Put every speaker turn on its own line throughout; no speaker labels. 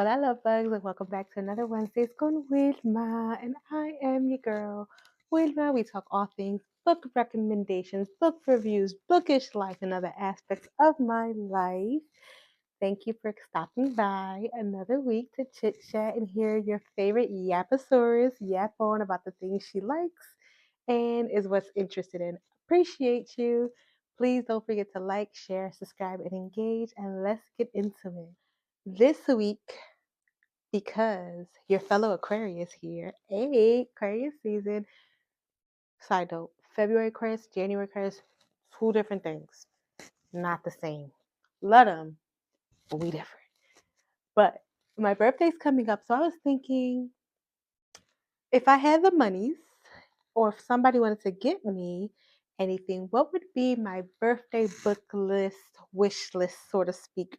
Hola, love bugs, and welcome back to another Wednesdays con Wilma. And I am your girl, Wilma. We talk all things book recommendations, book reviews, bookish life, and other aspects of my life. Thank you for stopping by another week to chit chat and hear your favorite yaposaurus yap on about the things she likes and is what's interested in. Appreciate you. Please don't forget to like, share, subscribe, and engage. And let's get into it. This week, because your fellow Aquarius here, hey, Aquarius season. Side note, February Aquarius, January Aquarius, two different things. Not the same. Love them, but we different. But my birthday's coming up, so I was thinking if I had the monies or if somebody wanted to get me anything, what would be my birthday book list, wish list, so to speak?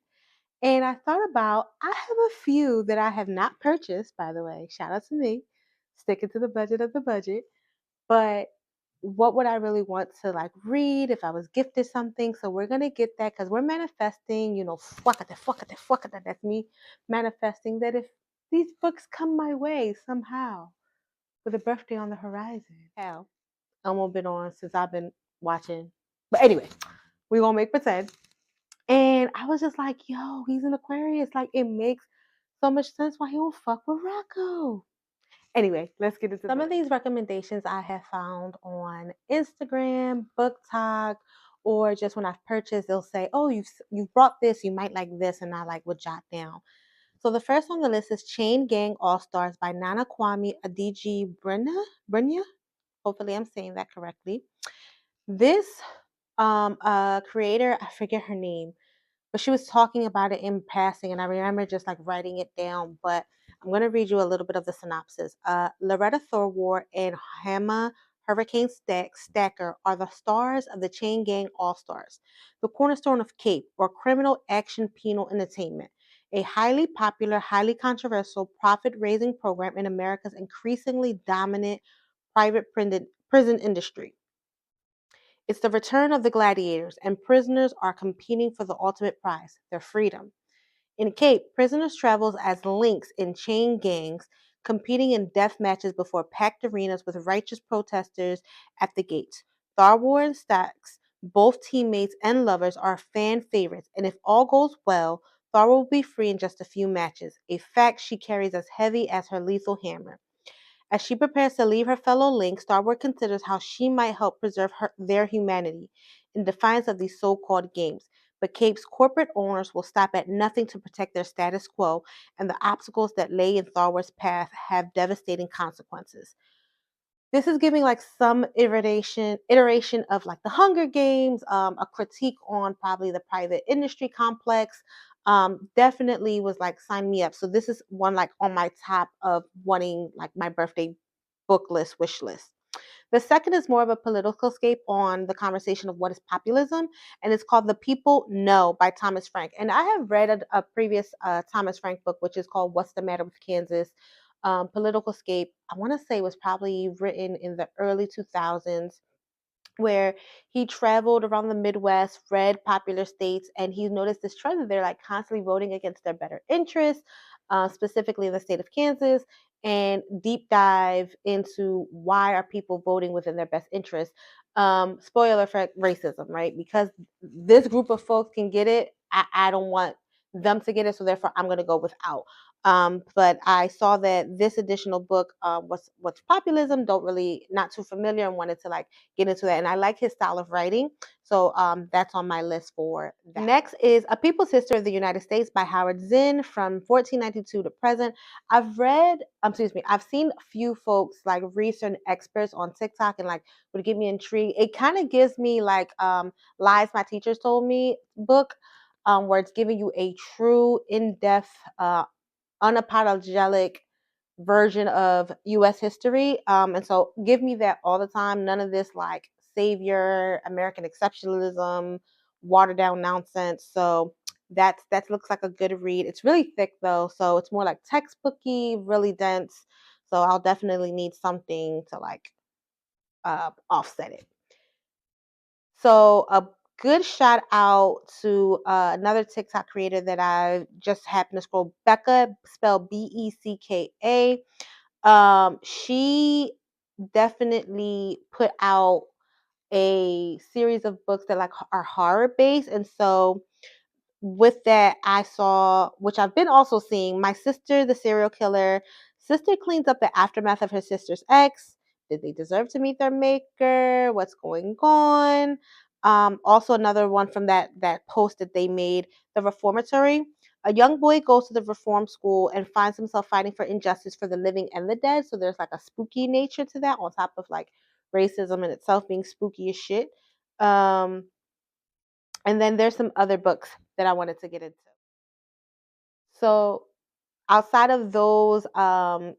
And I thought about, I have a few that I have not purchased, by the way. Shout out to me, sticking to the budget of the budget. But what would I really want to like read if I was gifted something? So we're gonna get that because we're manifesting, fuckata. That's me manifesting that if these books come my way somehow with a birthday on the horizon. Hell, I'm a bit on since I've been watching. But anyway, we gonna make pretend. And I was just like, yo, he's an Aquarius. Like, it makes so much sense why he will fuck with Rocco. Anyway, let's get into some of these recommendations I have found on Instagram, Book Talk, or just when I've purchased, they'll say, oh, you've brought this, you might like this, and I like would jot down. So the first on the list is Chain Gang All Stars by Nana Kwame Adiji Brenya. Hopefully I'm saying that correctly. This creator, I forget her name, but she was talking about it in passing, and I remember just like writing it down. But I'm going to read you a little bit of the synopsis. Loretta Thorwald and Hannah Hurricane Stacker are the stars of the Chain Gang All Stars, the cornerstone of CAPE, or Criminal Action Penal Entertainment, a highly popular, highly controversial profit-raising program in America's increasingly dominant private prison industry. It's the return of the gladiators, and prisoners are competing for the ultimate prize, their freedom. In Cape, prisoners travel as links in chain gangs, competing in death matches before packed arenas with righteous protesters at the gates. Thorwald and Stacks, both teammates and lovers, are fan favorites, and if all goes well, Thorwald will be free in just a few matches, a fact she carries as heavy as her lethal hammer. As she prepares to leave her fellow Link, Starboard considers how she might help preserve their humanity in defiance of these so-called games. But Cape's corporate owners will stop at nothing to protect their status quo, and the obstacles that lay in Thorwald's path have devastating consequences. This is giving like some iteration of like the Hunger Games, a critique on probably the private industry complex. Definitely was like sign me up. So this is one like on my top of wanting like my birthday book list, wish list. The second is more of a political scape on the conversation of what is populism, and it's called The People Know by Thomas Frank. And I have read a previous Thomas Frank book, which is called What's the Matter with Kansas? Political scape. I want to say was probably written in the early 2000s, where he traveled around the Midwest, read popular states, and he noticed this trend that they're like constantly voting against their better interests, specifically the state of Kansas, and deep dive into why are people voting within their best interest. Spoiler for racism, right? Because this group of folks can get it, I don't want them to get it, so therefore I'm going to go without. But I saw that this additional book was what's populism. Don't really not too familiar and wanted to like get into that. And I like his style of writing. So that's on my list for that. Next is A People's History of the United States by Howard Zinn from 1492 to present. I've seen a few folks like recent experts on TikTok and like would get me intrigued. It kind of gives me like Lies My Teachers Told Me book, where it's giving you a true in-depth unapologetic version of U.S. history. And so give me that all the time. None of this like savior, American exceptionalism, watered down nonsense. So that looks like a good read. It's really thick though, so it's more like textbooky, really dense. So I'll definitely need something to like offset it. So good shout out to another TikTok creator that I just happened to scroll, Becca, spelled Becka. She definitely put out a series of books that like are horror based, and so with that, I saw, which I've been also seeing, My Sister, the Serial Killer. Sister cleans up the aftermath of her sister's ex. Did they deserve to meet their maker? What's going on? Also, another one from that post that they made, the Reformatory. A young boy goes to the reform school and finds himself fighting for injustice for the living and the dead. So there's like a spooky nature to that, on top of like racism in itself being spooky as shit. Um, and then there's some other books that I wanted to get into. So outside of those TikToker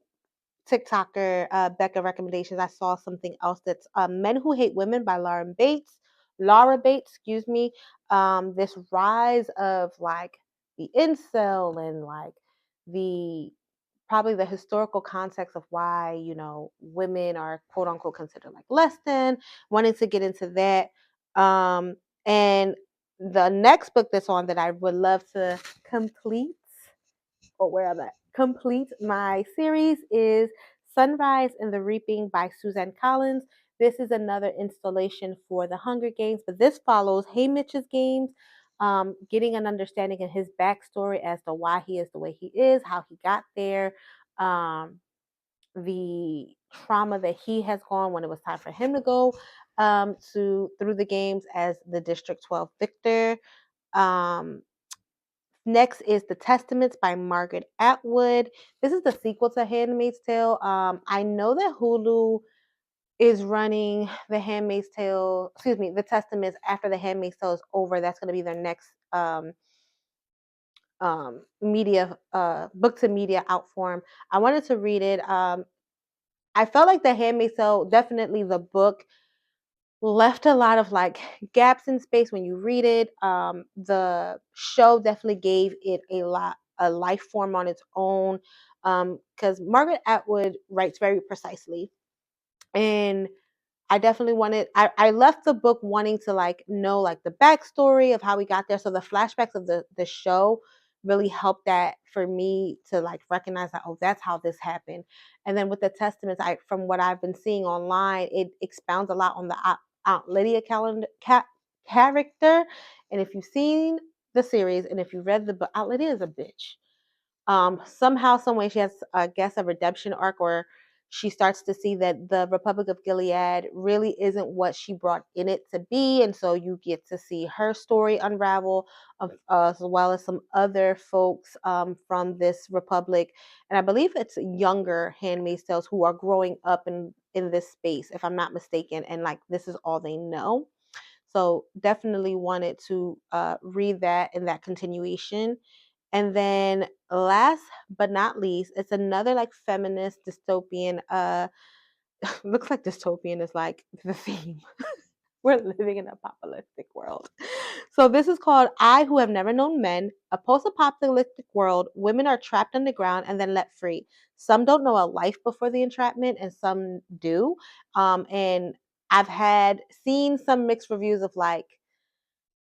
Becca recommendations, I saw something else that's Men Who Hate Women by Laura Bates, excuse me. This rise of like the incel and like the probably the historical context of why, women are quote unquote considered like less than, wanting to get into that. And the next book that's on that I would love to complete, or where I'm at, complete my series, is Sunrise and the Reaping by Suzanne Collins. This is another installation for the Hunger Games, but this follows Haymitch's games, getting an understanding of his backstory as to why he is the way he is, how he got there, um, the trauma that he has gone when it was time for him to go to through the games as the District 12 victor. Um, Next is The Testaments by Margaret Atwood. This is the sequel to Handmaid's Tale. I know that Hulu is running The Handmaid's Tale, excuse me, The Testaments after The Handmaid's Tale is over. That's going to be their next media, book to media out form. I wanted to read it. I felt like The Handmaid's Tale, definitely the book left a lot of like gaps in space when you read it. The show definitely gave it a life form on its own, because Margaret Atwood writes very precisely, and I definitely wanted. I left the book wanting to like know like the backstory of how we got there. So the flashbacks of the show really helped that for me to like recognize that, oh, that's how this happened. And then with the testaments, I from what I've been seeing online, it expounds a lot on the Aunt Lydia character. And if you've seen the series and if you read the book, Aunt Lydia is a bitch. Somehow, some way, she has, I guess, a redemption arc, or she starts to see that the Republic of Gilead really isn't what she brought in it to be, and so you get to see her story unravel, as well as some other folks from this republic, and I believe it's younger handmaid's tales who are growing up in this space, if I'm not mistaken, and like this is all they know. So definitely wanted to read that in that continuation. And then last but not least, it's another like feminist dystopian. Looks like dystopian is like the theme. We're living in a apocalyptic world. So this is called I Who Have Never Known Men, a post-apocalyptic world. Women are trapped underground and then let free. Some don't know a life before the entrapment, and some do. And I've had seen some mixed reviews of like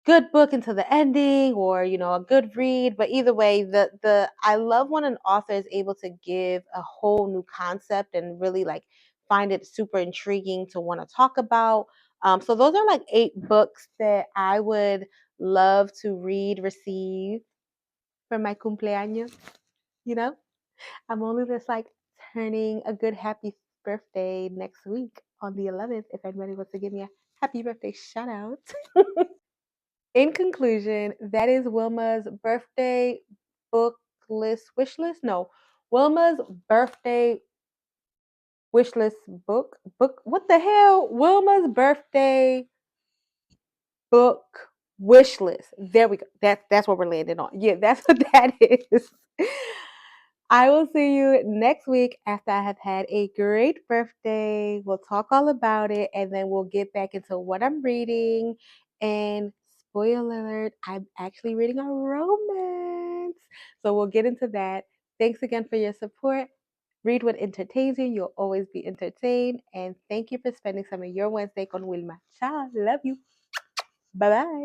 good book until the ending, or a good read, but either way, the I love when an author is able to give a whole new concept and really like find it super intriguing to want to talk about. So those are like 8 books that I would love to read, receive for my cumpleaños. you know I'm only just like turning a good happy birthday next week on the 11th, if anybody wants to give me a happy birthday shout out. In conclusion, that is Wilma's birthday book list wish list. No, Wilma's birthday wish list book. What the hell? Wilma's birthday book wish list. There we go. That's what we're landing on. Yeah, that's what that is. I will see you next week after I have had a great birthday. We'll talk all about it, and then we'll get back into what I'm reading. And spoiler alert, I'm actually reading a romance. So we'll get into that. Thanks again for your support. Read what entertains you. You'll always be entertained. And thank you for spending some of your Wednesday con Wilma. Ciao. Love you. Bye bye.